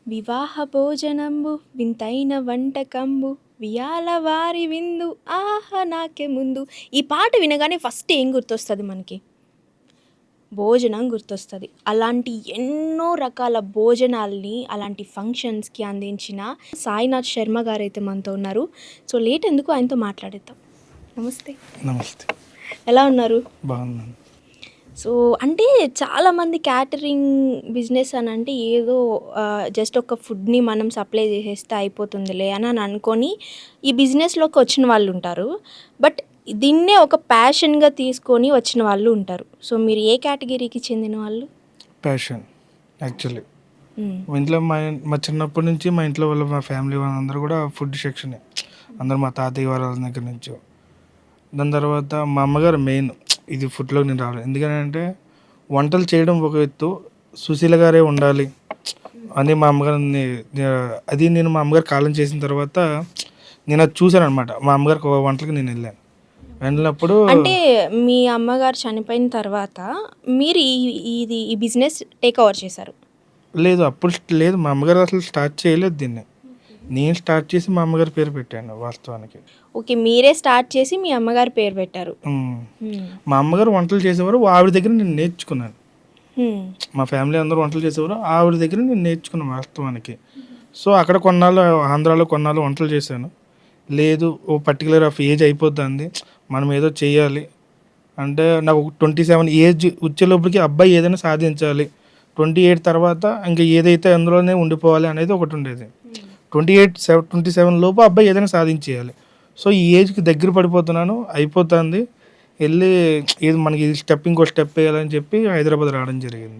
వివాహ భోజనంబు వింతైన వంటకంబు వియాల వారి విందు ఆహా నాకే ముందు. ఈ పాట వినగానే ఫస్ట్ ఏం గుర్తొస్తుంది మనకి? భోజనం గుర్తొస్తుంది. అలాంటి ఎన్నో రకాల భోజనాల్ని అలాంటి ఫంక్షన్స్కి అందించిన సాయినాథ్ శర్మ గారు అయితే మనతో ఉన్నారు. సో లేట్ ఎందుకు, ఆయనతో మాట్లాడేద్దాం. నమస్తే. నమస్తే. ఎలా ఉన్నారు? బాగున్నాను. సో అంటే చాలామంది క్యాటరింగ్ బిజినెస్ అని అంటే ఏదో జస్ట్ ఒక ఫుడ్ని మనం సప్లై చేసేస్తే అయిపోతుందిలే అని అనుకొని ఈ బిజినెస్లోకి వచ్చిన వాళ్ళు ఉంటారు. బట్ దీన్నే ఒక ప్యాషన్గా తీసుకొని వచ్చిన వాళ్ళు ఉంటారు. సో మీరు ఏ కేటగిరీకి చెందిన వాళ్ళు? Passion actually. ఇంట్లో మా చిన్నప్పటి నుంచి మా ఇంట్లో వాళ్ళ మా ఫ్యామిలీ వాళ్ళందరూ కూడా ఫుడ్ సెక్షనే. అందరూ మా తాతయ్య వాళ్ళ దగ్గర నుంచి. దాని తర్వాత మా అమ్మగారు మెయిన్ ఇది ఫుడ్లో నేను రావాలి. ఎందుకంటే వంటలు చేయడం ఒక ఎత్తు, సుశీల గారే ఉండాలి అని మా అమ్మగారిని అది నేను మా అమ్మగారు కాలం చేసిన తర్వాత నేను అది చూశాను అనమాట. మా అమ్మగారికి వంటలకి నేను వెళ్ళినప్పుడు అంటే మీ అమ్మగారు చనిపోయిన తర్వాత మీరు ఈ బిజినెస్ టేక్ ఓవర్ చేశారు? లేదు, అప్పుడు లేదు, మా అమ్మగారు అసలు స్టార్ట్ చేయలేదు దీన్ని. నేను స్టార్ట్ చేసి మా అమ్మగారి పేరు పెట్టాను వాస్తవానికి. ఓకే, మీరే స్టార్ట్ చేసి మీ అమ్మగారి పేరు పెట్టారు. మా అమ్మగారు వంటలు చేసేవారు, ఆవిడ దగ్గర నేను నేర్చుకున్నాను. మా ఫ్యామిలీ అందరూ వంటలు చేసేవారు, ఆవిడ దగ్గర నేను నేర్చుకున్నాను వాస్తవానికి. సో అక్కడ కొన్నాళ్ళు ఆంధ్రాలో కొన్నాళ్ళు వంటలు చేశాను. లేదు, ఓ పర్టికులర్ ఆఫ్ ఏజ్ అయిపోతుంది, మనం ఏదో చేయాలి అంటే నాకు 27 ఏజ్ వచ్చేలోపలికి అబ్బాయి ఏదైనా సాధించాలి, 28 తర్వాత ఇంకా ఏదైతే అందులోనే ఉండిపోవాలి అనేది ఒకటి ఉండేది. 27 లోపు అబ్బాయి ఏదైనా సాధించేయాలి. సో ఈ ఏజ్కి దగ్గర పడిపోతున్నాను, అయిపోతుంది, వెళ్ళి ఏది మనకి ఇంకో స్టెప్ వేయాలని చెప్పి హైదరాబాద్ రావడం జరిగింది.